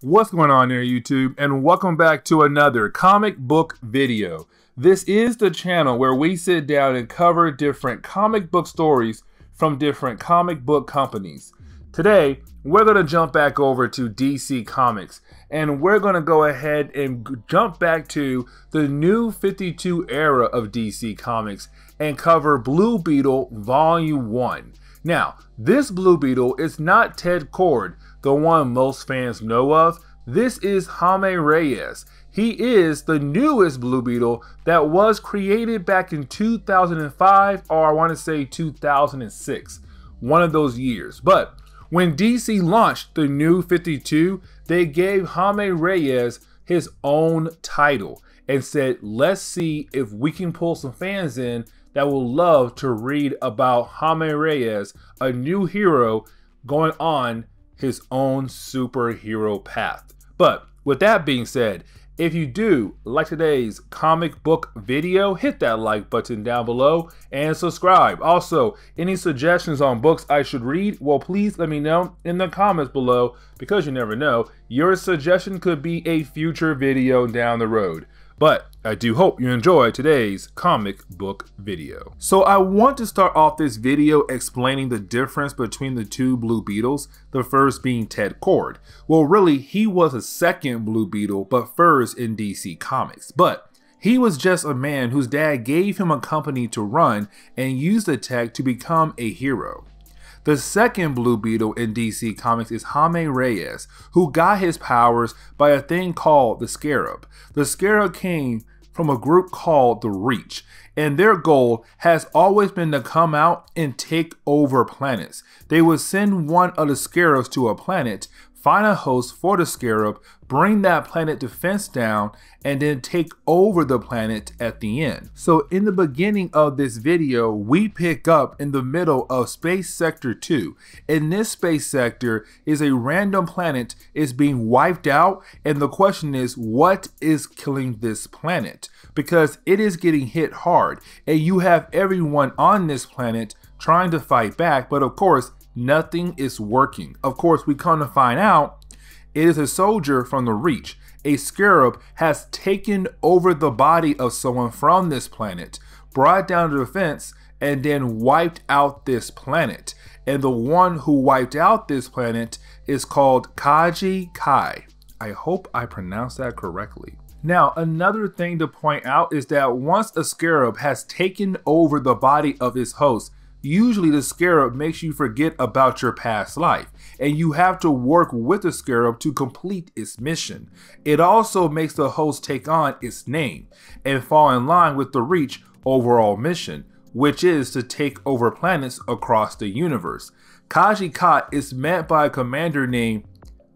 What's going on there, YouTube, and welcome back to another comic book video. This is the channel where we sit down and cover different comic book stories from different comic book companies. Today, we're going to jump back over to DC Comics, and we're going to go ahead and jump back to the new 52 era of DC Comics and cover Blue Beetle Volume 1. Now, this Blue Beetle is not Ted Kord, the one most fans know of. This is Jamie Reyes. He is the newest Blue Beetle that was created back in 2005, or I want to say 2006, one of those years. But when DC launched the new 52, they gave Jamie Reyes his own title and said, let's see if we can pull some fans in that will love to read about Jamie Reyes, a new hero going on his own superhero path. But with that being said, if you do like today's comic book video, hit that like button down below and subscribe. Also, any suggestions on books I should read, well, please let me know in the comments below, because you never know, your suggestion could be a future video down the road. But I do hope you enjoy today's comic book video. So I want to start off this video explaining the difference between the two Blue Beetles, the first being Ted Kord. Well, really, he was a second Blue Beetle, but first in DC Comics. But he was just a man whose dad gave him a company to run and used the tech to become a hero. The second Blue Beetle in DC Comics is Jamie Reyes, who got his powers by a thing called the Scarab. The Scarab came from a group called the Reach, and their goal has always been to come out and take over planets. They would send one of the Scarabs to a planet, find a host for the Scarab, bring that planet defense down, and then take over the planet at the end. So in the beginning of this video, we pick up in the middle of Space Sector 2. In this space sector is a random planet is being wiped out, and the question is, what is killing this planet? Because it is getting hit hard, and you have everyone on this planet trying to fight back, but of course, nothing is working. Of course, we come to find out it is a soldier from the Reach. A Scarab has taken over the body of someone from this planet, brought it down to the fence, and then wiped out this planet. And the one who wiped out this planet is called Kaji Kai. I hope I pronounced that correctly. Now, another thing to point out is that once a Scarab has taken over the body of its host, usually the Scarab makes you forget about your past life, and you have to work with the Scarab to complete its mission. It also makes the host take on its name and fall in line with the Reach overall mission, which is to take over planets across the universe. Kaji Kat is met by a commander named,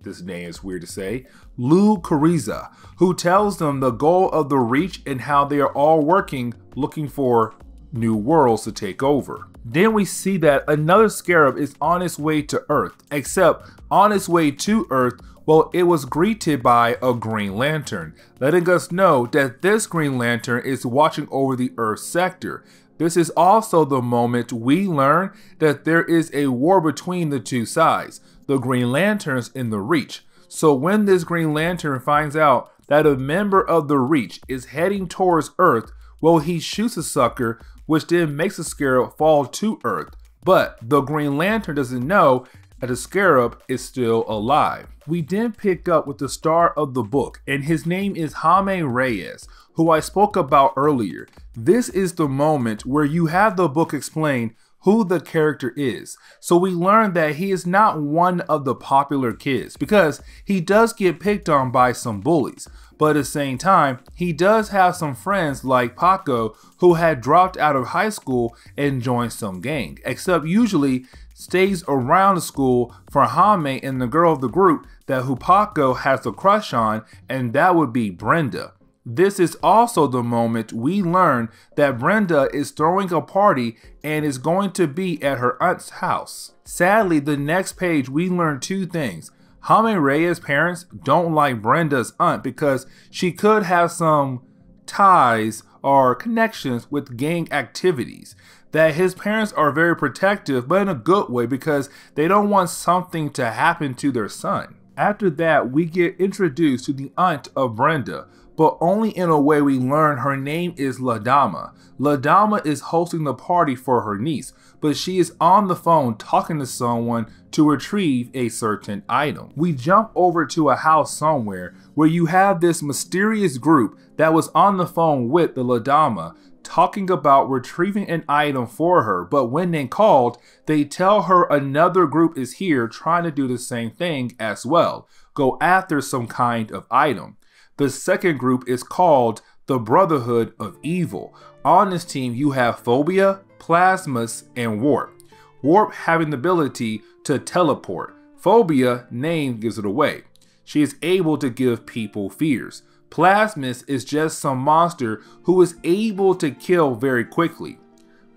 this name is weird to say, Lou Cariza, who tells them the goal of the Reach and how they are all working, looking for new worlds to take over. Then we see that another Scarab is on its way to Earth, except on its way to Earth, well, it was greeted by a Green Lantern, letting us know that this Green Lantern is watching over the Earth sector. This is also the moment we learn that there is a war between the two sides, the Green Lanterns and the Reach. So when this Green Lantern finds out that a member of the Reach is heading towards Earth, well, he shoots a sucker, which then makes the Scarab fall to Earth. But the Green Lantern doesn't know that the Scarab is still alive. We then pick up with the star of the book, and his name is Jamie Reyes, who I spoke about earlier. This is the moment where you have the book explain who the character is. So we learn that he is not one of the popular kids, because he does get picked on by some bullies. But at the same time, he does have some friends like Paco, who had dropped out of high school and joined some gang, except usually stays around the school for Jaime and the girl of the group that Paco has a crush on, and that would be Brenda. This is also the moment we learn that Brenda is throwing a party and is going to be at her aunt's house. Sadly, the next page we learn two things. Jamie Reyes' parents don't like Brenda's aunt because she could have some ties or connections with gang activities. That his parents are very protective, but in a good way, because they don't want something to happen to their son. After that, we get introduced to the aunt of Brenda, but only in a way we learn her name is La Dama. La Dama is hosting the party for her niece, but she is on the phone talking to someone to retrieve a certain item. We jump over to a house somewhere where you have this mysterious group that was on the phone with the La Dama talking about retrieving an item for her, but when they called, they tell her another group is here trying to do the same thing as well, go after some kind of item. The second group is called the Brotherhood of Evil. On this team, you have Phobia, Plasmus, and Warp. Warp having the ability to teleport. Phobia, name gives it away. She is able to give people fears. Plasmus is just some monster who is able to kill very quickly,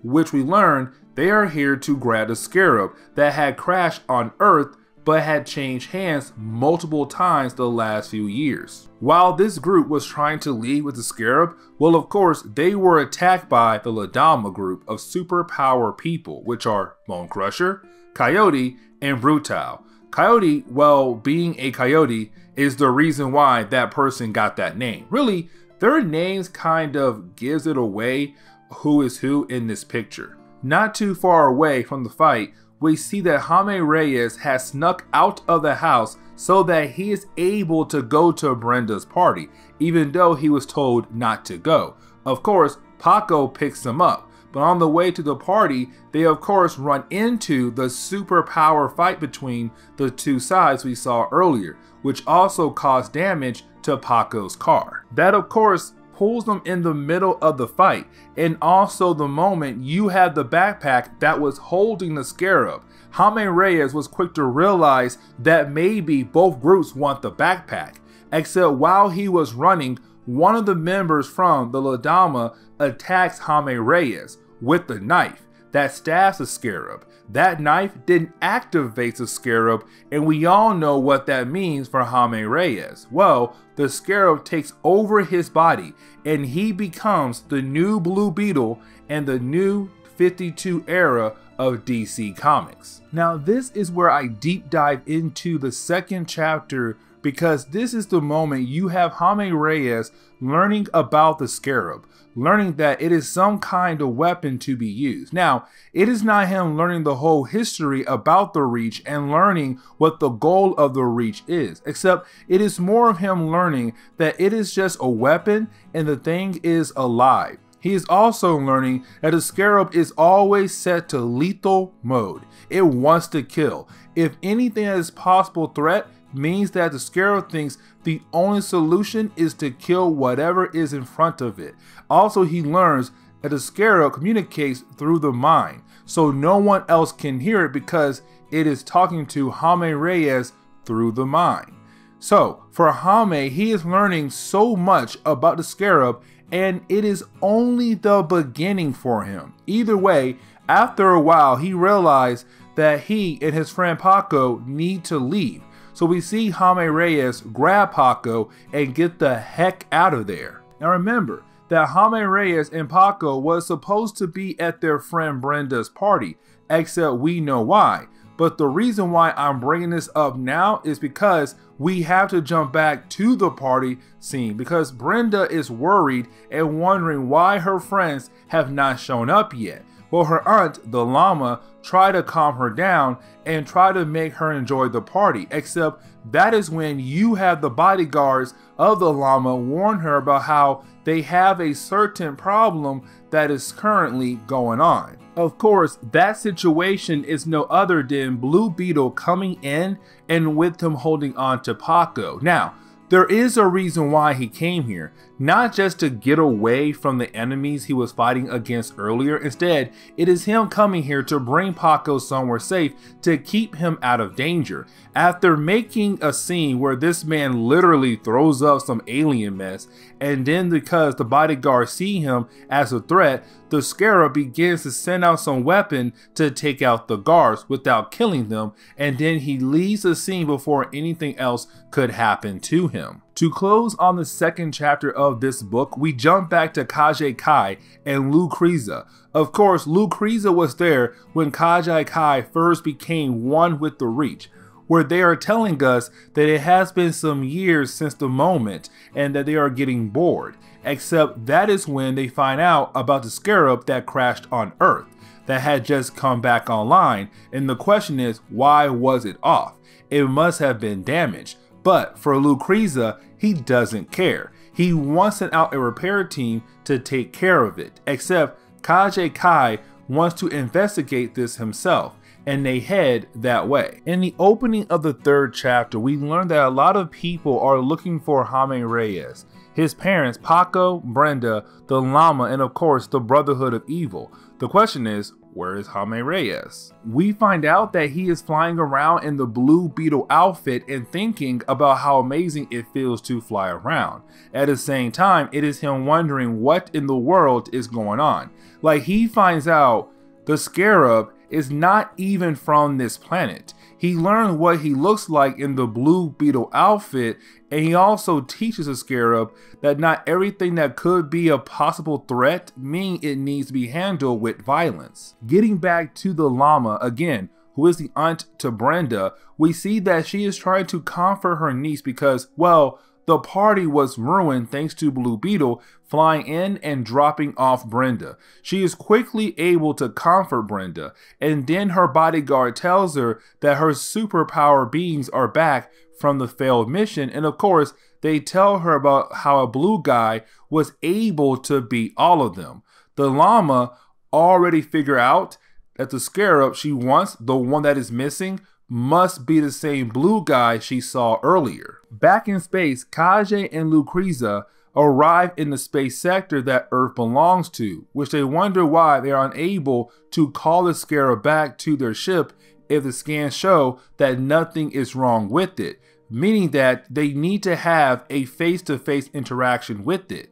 which we learn they are here to grab a scarab that had crashed on Earth but had changed hands multiple times the last few years. While this group was trying to leave with the scarab, well, of course, they were attacked by the La Dama group of superpower people, which are Bone Crusher, Coyote, and Brutal. Coyote, well, being a coyote, is the reason why that person got that name. Really, their names kind of gives it away who is who in this picture. Not too far away from the fight, we see that Jamie Reyes has snuck out of the house so that he is able to go to Brenda's party, even though he was told not to go. Of course, Paco picks him up, but on the way to the party, they of course run into the superpower fight between the two sides we saw earlier, which also caused damage to Paco's car. That of course pulls them in the middle of the fight, and also the moment you have the backpack that was holding the scarab. Jamie Reyes was quick to realize that maybe both groups want the backpack, except while he was running, one of the members from the La Dama attacks Jamie Reyes with the knife that stabs the scarab. That knife didn't activate the scarab, and we all know what that means for Jamie Reyes. Well, the scarab takes over his body, and he becomes the new Blue Beetle and the new 52 era of DC Comics. Now, this is where I deep dive into the second chapter, because this is the moment you have Jamie Reyes learning about the scarab, learning that it is some kind of weapon to be used. Now, it is not him learning the whole history about the Reach and learning what the goal of the Reach is, except it is more of him learning that it is just a weapon and the thing is alive. He is also learning that the scarab is always set to lethal mode. It wants to kill. If anything that is possible threat means that the scarab thinks the only solution is to kill whatever is in front of it. Also, he learns that the scarab communicates through the mind, so no one else can hear it because it is talking to Jamie Reyes through the mind. So for Jamie, he is learning so much about the scarab, and it is only the beginning for him. Either way, after a while, he realized that he and his friend Paco need to leave. So we see Jamie Reyes grab Paco and get the heck out of there. Now remember that Jamie Reyes and Paco was supposed to be at their friend Brenda's party, except we know why. But the reason why I'm bringing this up now is because we have to jump back to the party scene, because Brenda is worried and wondering why her friends have not shown up yet. Well, her aunt, the llama, tried to calm her down and try to make her enjoy the party, except that is when you have the bodyguards of the llama warn her about how they have a certain problem that is currently going on. Of course, that situation is no other than Blue Beetle coming in and with him holding on to Paco. Now, there is a reason why he came here, not just to get away from the enemies he was fighting against earlier. Instead, it is him coming here to bring Paco somewhere safe to keep him out of danger. After making a scene where this man literally throws up some alien mess, and then because the bodyguards see him as a threat, the scarab begins to send out some weapon to take out the guards without killing them, and then he leaves the scene before anything else could happen to him. To close on the second chapter of this book, we jump back to Kajai Kai and Lucreza. Of course, Lucreza was there when Kajai Kai first became one with the Reach. where they are telling us that it has been some years since the moment and that they are getting bored. Except that is when they find out about the scarab that crashed on Earth, that had just come back online, and the question is, why was it off? It must have been damaged. But for Lucrezia, he doesn't care. He wants to send out a repair team to take care of it, except Kage Kai wants to investigate this himself, and they head that way. In the opening of the 3rd chapter, we learn that a lot of people are looking for Jamie Reyes, his parents Paco, Brenda, the llama, and of course the Brotherhood of Evil. The question is, where is Jamie Reyes? We find out that he is flying around in the Blue Beetle outfit and thinking about how amazing it feels to fly around. At the same time, it is him wondering what in the world is going on. Like, he finds out the scarab is not even from this planet. He learned what he looks like in the Blue Beetle outfit, and he also teaches the scarab that not everything that could be a possible threat means it needs to be handled with violence. Getting back to the llama again, who is the aunt to Brenda, we see that she is trying to comfort her niece because, well, the party was ruined thanks to Blue Beetle flying in and dropping off Brenda. She is quickly able to comfort Brenda, and then her bodyguard tells her that her superpower beings are back from the failed mission, and of course, they tell her about how a blue guy was able to beat all of them. The llama already figured out that the scarab she wants, the one that is missing, must be the same blue guy she saw earlier. Back in space, Kage and Lucrezia arrive in the space sector that Earth belongs to, which they wonder why they are unable to call the scarab back to their ship if the scans show that nothing is wrong with it, meaning that they need to have a face-to-face interaction with it.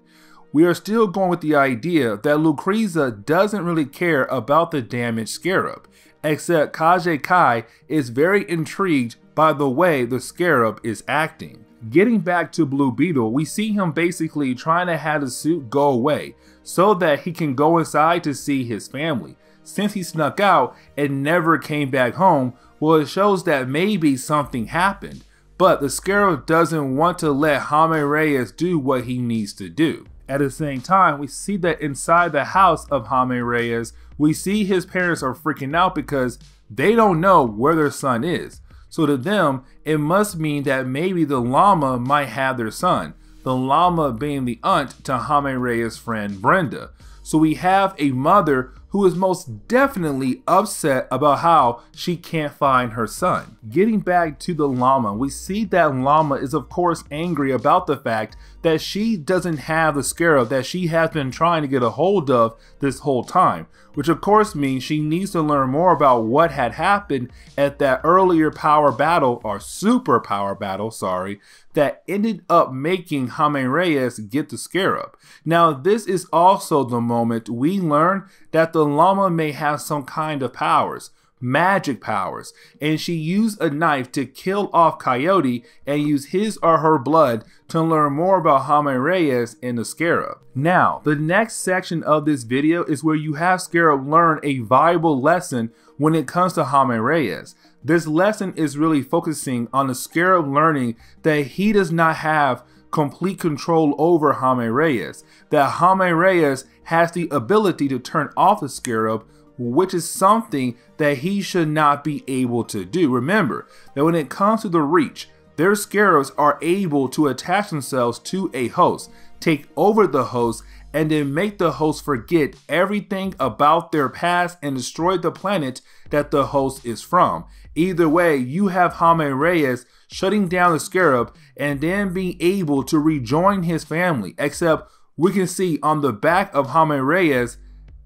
We are still going with the idea that Lucrezia doesn't really care about the damaged scarab, except Kage Kai is very intrigued by the way the scarab is acting. Getting back to Blue Beetle, we see him basically trying to have the suit go away so that he can go inside to see his family. Since he snuck out and never came back home, well, it shows that maybe something happened, but the scarab doesn't want to let Jamie Reyes do what he needs to do. At the same time, we see that inside the house of Jamie Reyes, we see his parents are freaking out because they don't know where their son is. So to them, it must mean that maybe the llama might have their son, the llama being the aunt to Jamie Reyes' friend Brenda. So we have a mother who is most definitely upset about how she can't find her son. Getting back to the llama, we see that llama is of course angry about the fact that she doesn't have the scarab that she has been trying to get a hold of this whole time, which of course means she needs to learn more about what had happened at that earlier power battle, or super power battle, sorry, that ended up making Jamie Reyes get the scarab. Now this is also the moment we learn that the llama may have some kind of powers, magic powers, and she used a knife to kill off Coyote and use his or her blood to learn more about Jamie Reyes and the scarab. Now, the next section of this video is where you have Scarab learn a valuable lesson when it comes to Jamie Reyes. This lesson is really focusing on the scarab learning that he does not have complete control over Jamie Reyes, that Jamie Reyes has the ability to turn off the scarab, which is something that he should not be able to do. Remember that when it comes to the Reach, their scarabs are able to attach themselves to a host, take over the host, and then make the host forget everything about their past and destroy the planet that the host is from. Either way, you have Jamie Reyes shutting down the scarab and then being able to rejoin his family, except we can see on the back of Jamie Reyes,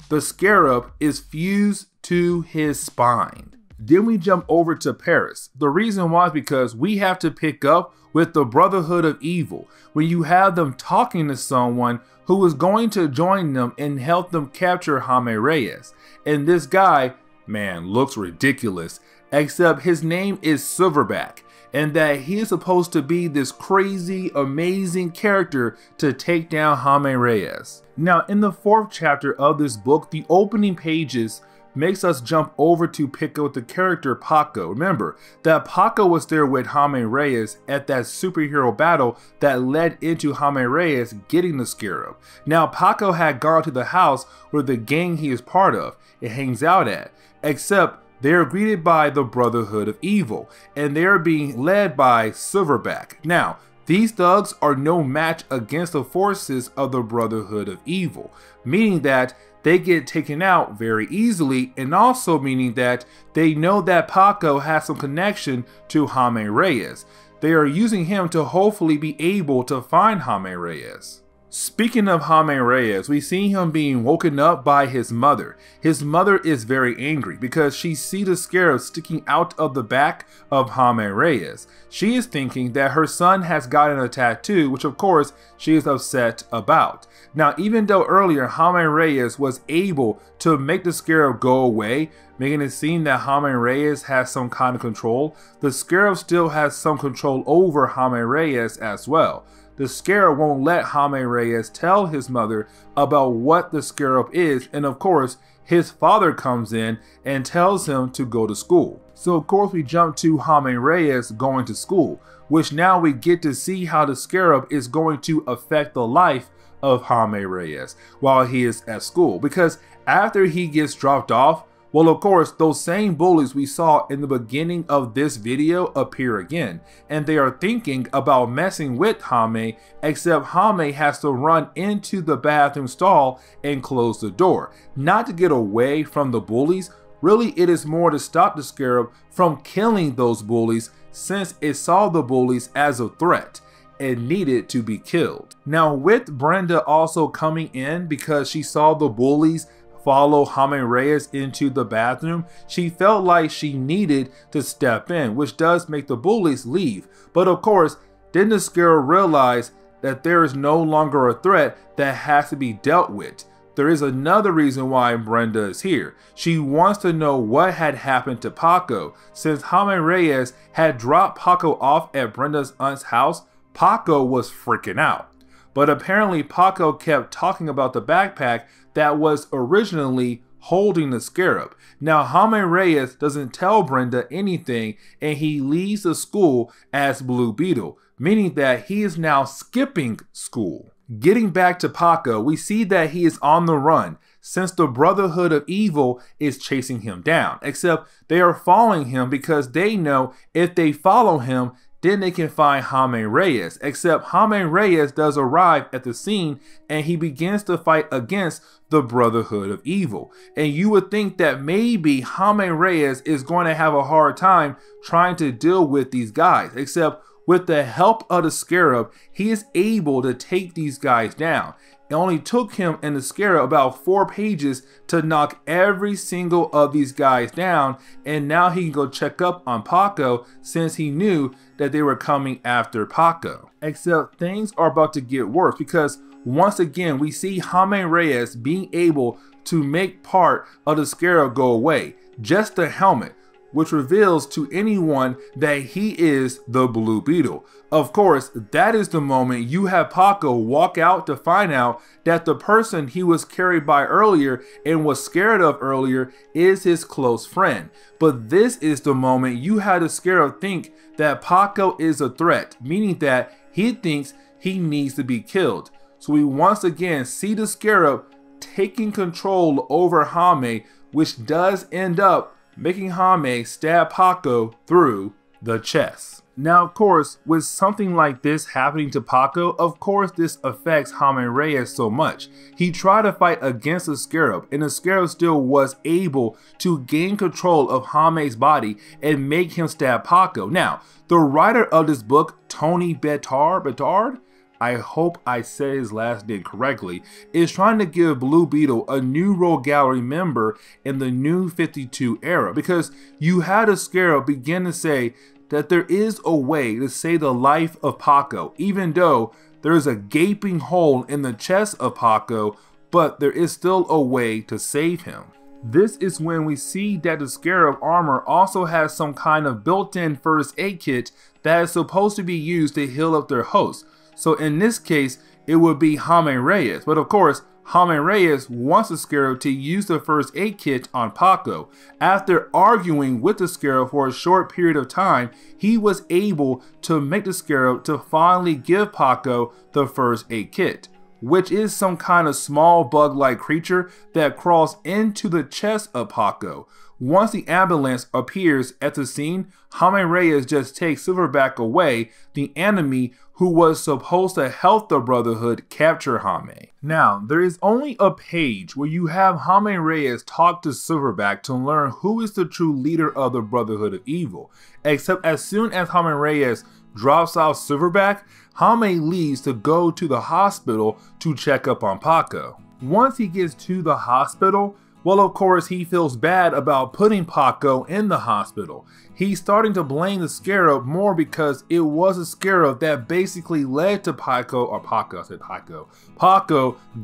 the scarab is fused to his spine. Then we jump over to Paris. The reason why is because we have to pick up with the Brotherhood of Evil, when you have them talking to someone who is going to join them and help them capture Jamie Reyes. And this guy, man, looks ridiculous, except his name is Silverback, and that he is supposed to be this crazy, amazing character to take down Jamie Reyes. Now, in the 4th chapter of this book, the opening pages makes us jump over to pick up the character Paco. Remember that Paco was there with Jamie Reyes at that superhero battle that led into Jamie Reyes getting the scarab. Now Paco had gone to the house where the gang he is part of, it hangs out at, except they are greeted by the Brotherhood of Evil, and they are being led by Silverback. Now, these thugs are no match against the forces of the Brotherhood of Evil, meaning that they get taken out very easily, and also meaning that they know that Paco has some connection to Jamie Reyes. They are using him to hopefully be able to find Jamie Reyes. Speaking of Jamie Reyes, we see him being woken up by his mother. His mother is very angry because she sees the scarab sticking out of the back of Jamie Reyes. She is thinking that her son has gotten a tattoo, which of course she is upset about. Now, even though earlier Jamie Reyes was able to make the scarab go away, making it seem that Jamie Reyes has some kind of control, the scarab still has some control over Jamie Reyes as well. The scarab won't let Jamie Reyes tell his mother about what the scarab is, and of course his father comes in and tells him to go to school. So of course we jump to Jamie Reyes going to school, which now we get to see how the scarab is going to affect the life of Jamie Reyes while he is at school, because after he gets dropped off, well, of course, those same bullies we saw in the beginning of this video appear again, and they are thinking about messing with Jamie, except Jamie has to run into the bathroom stall and close the door. Not to get away from the bullies, really it is more to stop the scarab from killing those bullies, since it saw the bullies as a threat and needed to be killed. Now, with Brenda also coming in because she saw the bullies follow Jamie Reyes into the bathroom, she felt like she needed to step in, which does make the bullies leave. But of course, then the scarab realized that there is no longer a threat that has to be dealt with. There is another reason why Brenda is here. She wants to know what had happened to Paco. Since Jamie Reyes had dropped Paco off at Brenda's aunt's house, Paco was freaking out. But apparently Paco kept talking about the backpack that was originally holding the scarab. Now Jamie Reyes doesn't tell Brenda anything, and he leaves the school as Blue Beetle, meaning that he is now skipping school. Getting back to Paco, we see that he is on the run since the Brotherhood of Evil is chasing him down, except they are following him because they know if they follow him, then they can find Jamie Reyes, except Jamie Reyes does arrive at the scene and he begins to fight against the Brotherhood of Evil. And you would think that maybe Jamie Reyes is going to have a hard time trying to deal with these guys, except with the help of the scarab, he is able to take these guys down. It only took him and the scarab about 4 pages to knock every single of these guys down, and now he can go check up on Paco since he knew that they were coming after Paco. Except things are about to get worse because once again we see Jamie Reyes being able to make part of the scarab go away, just the helmet, which reveals to anyone that he is the Blue Beetle. Of course, that is the moment you have Paco walk out to find out that the person he was carried by earlier and was scared of earlier is his close friend. But this is the moment you had the scarab think that Paco is a threat, meaning that he thinks he needs to be killed. So we once again see the scarab taking control over Jamie, which does end up making Jamie stab Paco through the chest. Now, of course, with something like this happening to Paco, of course this affects Jamie Reyes so much. He tried to fight against the scarab, and the scarab still was able to gain control of Jamie's body and make him stab Paco. Now, the writer of this book, Tony Betard, I hope I said his last name correctly, is trying to give Blue Beetle a new Rogue Gallery member in the new 52 era, because you had a scarab begin to say that there is a way to save the life of Paco, even though there is a gaping hole in the chest of Paco, but there is still a way to save him. This is when we see that the scarab armor also has some kind of built-in first aid kit that is supposed to be used to heal up their host. So in this case, it would be Jamie Reyes. But of course, Jamie Reyes wants the Scarab to use the first aid kit on Paco. After arguing with the Scarab for a short period of time, he was able to make the Scarab to finally give Paco the first aid kit, which is some kind of small bug-like creature that crawls into the chest of Paco. Once the ambulance appears at the scene, Jamie Reyes just takes Silverback away, the enemy who was supposed to help the Brotherhood capture Jamie. Now, there is only a page where you have Jamie Reyes talk to Silverback to learn who is the true leader of the Brotherhood of Evil, except as soon as Jamie Reyes drops off Silverback, Jamie leaves to go to the hospital to check up on Paco. Once he gets to the hospital, well, of course, he feels bad about putting Paco in the hospital. He's starting to blame the Scarab more because it was a Scarab that basically led to Paco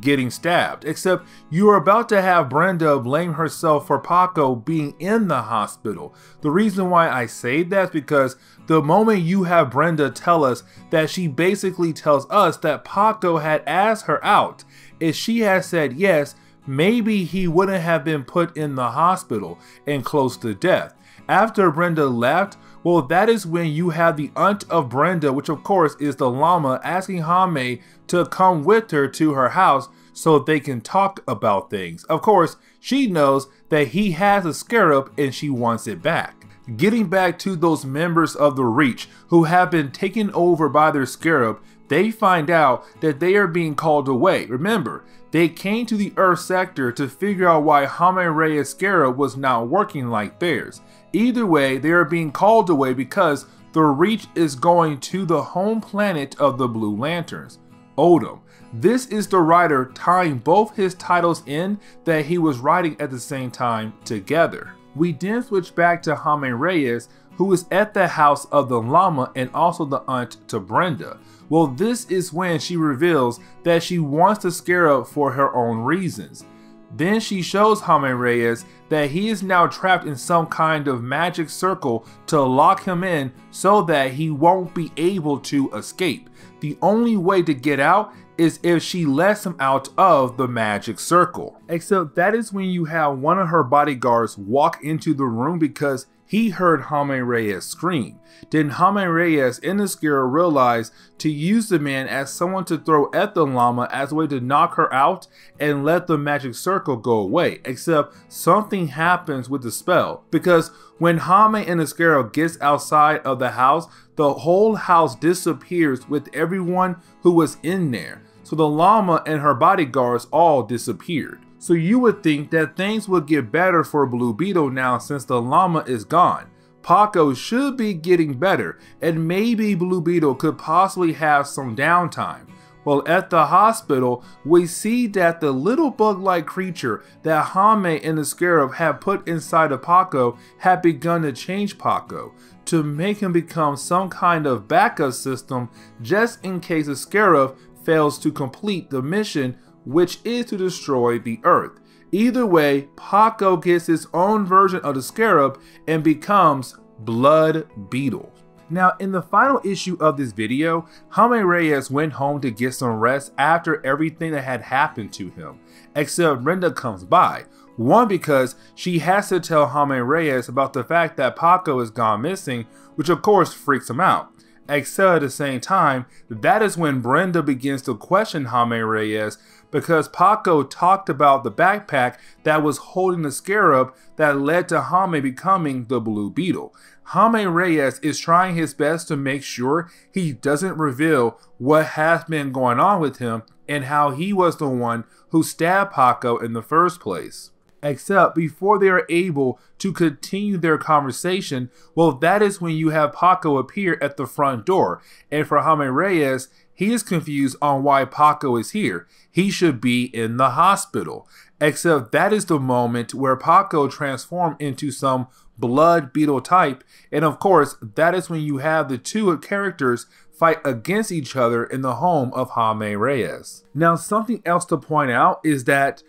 getting stabbed. Except you are about to have Brenda blame herself for Paco being in the hospital. The reason why I say that is because the moment you have Brenda tell us that she basically tells us that Paco had asked her out, if she had said yes, maybe he wouldn't have been put in the hospital and close to death. After Brenda left, well, that is when you have the aunt of Brenda, which of course is the llama, asking Jamie to come with her to her house so they can talk about things. Of course, she knows that he has a Scarab and she wants it back. Getting back to those members of the Reach who have been taken over by their Scarab, they find out that they are being called away. Remember, they came to the Earth sector to figure out why Jamie Reyes' Scarab was not working like theirs. Either way, they are being called away because the Reach is going to the home planet of the Blue Lanterns, Odom. This is the writer tying both his titles in that he was writing at the same time together. We then switch back to Jamie Reyes, who is at the house of the llama and also the aunt to Brenda. Well, this is when she reveals that she wants the Scarab for her own reasons. Then she shows Jamie Reyes that he is now trapped in some kind of magic circle to lock him in so that he won't be able to escape. The only way to get out is if she lets him out of the magic circle. Except that is when you have one of her bodyguards walk into the room because he heard Jamie Reyes scream. Then Jamie Reyes and the Scarab realize to use the man as someone to throw at the llama as a way to knock her out and let the magic circle go away. Except something happens with the spell, because when Jamie and the Scarab gets outside of the house, the whole house disappears with everyone who was in there. So the llama and her bodyguards all disappeared. So you would think that things would get better for Blue Beetle now since the llama is gone. Paco should be getting better, and maybe Blue Beetle could possibly have some downtime. Well, at the hospital, we see that the little bug-like creature that Jamie and the Scarab had put inside of Paco had begun to change Paco to make him become some kind of backup system just in case the Scarab fails to complete the mission, which is to destroy the Earth. Either way, Paco gets his own version of the Scarab and becomes Blue Beetle. Now, in the final issue of this video, Jamie Reyes went home to get some rest after everything that had happened to him. Except Brenda comes by. One, because she has to tell Jamie Reyes about the fact that Paco is gone missing, which of course freaks him out. Except at the same time, that is when Brenda begins to question Jamie Reyes because Paco talked about the backpack that was holding the Scarab that led to Jamie becoming the Blue Beetle. Jamie Reyes is trying his best to make sure he doesn't reveal what has been going on with him and how he was the one who stabbed Paco in the first place. Except before they are able to continue their conversation, well, that is when you have Paco appear at the front door. And for Jamie Reyes, he is confused on why Paco is here. He should be in the hospital. Except that is the moment where Paco transformed into some Blue Beetle type. And of course, that is when you have the two characters fight against each other in the home of Jamie Reyes. Now, something else to point out is that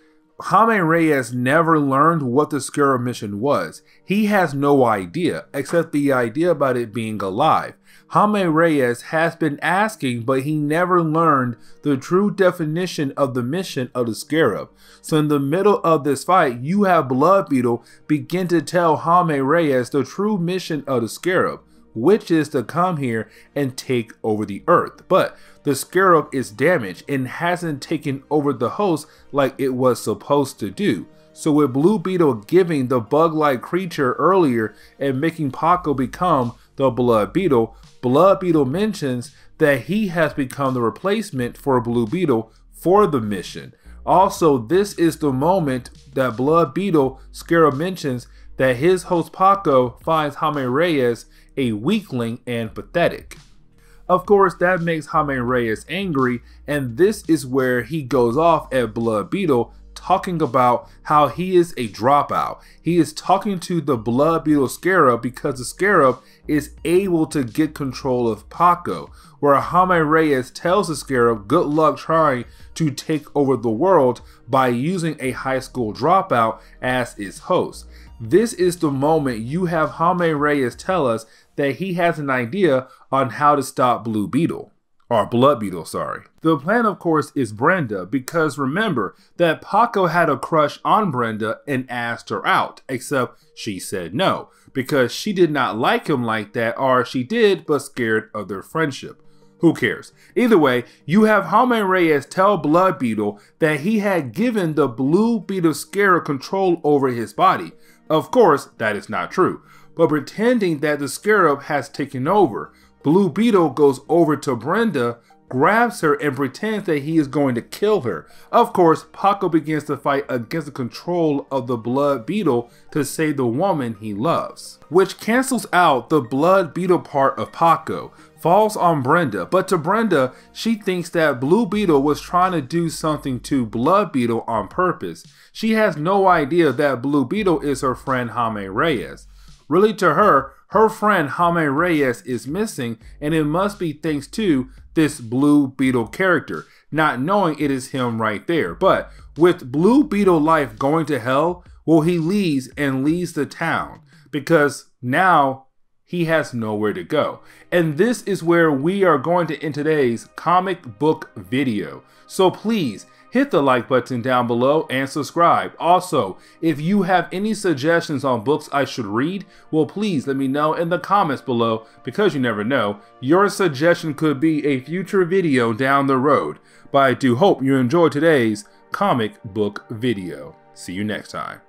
Jamie Reyes never learned what the Scarab mission was. He has no idea, except the idea about it being alive. Jamie Reyes has been asking, but he never learned the true definition of the mission of the Scarab. So in the middle of this fight, you have Blue Beetle begin to tell Jamie Reyes the true mission of the Scarab, which is to come here and take over the Earth. But the Scarab is damaged and hasn't taken over the host like it was supposed to do. So with Blue Beetle giving the bug-like creature earlier and making Paco become the Blue Beetle mentions that he has become the replacement for Blue Beetle for the mission. Also, this is the moment that Blue Beetle Scarab mentions that his host Paco finds Jamie Reyes a weakling and pathetic. Of course, that makes Jamie Reyes angry, and this is where he goes off at Blue Beetle, talking about how he is a dropout. He is talking to the Blue Beetle Scarab because the Scarab is able to get control of Paco, where Jamie Reyes tells the Scarab good luck trying to take over the world by using a high school dropout as its host. This is the moment you have Jamie Reyes tell us that he has an idea on how to stop Blue Beetle. Or Blue Beetle, sorry. The plan, of course, is Brenda, because remember that Paco had a crush on Brenda and asked her out, except she said no, because she did not like him like that, or she did, but scared of their friendship. Who cares? Either way, you have Jamie Reyes tell Blue Beetle that he had given the Blue Beetle Scarab control over his body. Of course, that is not true, but pretending that the Scarab has taken over, Blue Beetle goes over to Brenda, grabs her, and pretends that he is going to kill her. Of course, Paco begins to fight against the control of the Blue Beetle to save the woman he loves, which cancels out the Blue Beetle part of Paco, falls on Brenda, but to Brenda, she thinks that Blue Beetle was trying to do something to Blue Beetle on purpose. She has no idea that Blue Beetle is her friend Jamie Reyes. Really, to her, her friend Jamie Reyes is missing, and it must be thanks to this Blue Beetle character, not knowing it is him right there. But with Blue Beetle life going to hell, well, he leaves the town because now he has nowhere to go. And this is where we are going to end today's comic book video. So please hit the like button down below and subscribe. Also, if you have any suggestions on books I should read, well, please let me know in the comments below, because you never know, your suggestion could be a future video down the road. But I do hope you enjoyed today's comic book video. See you next time.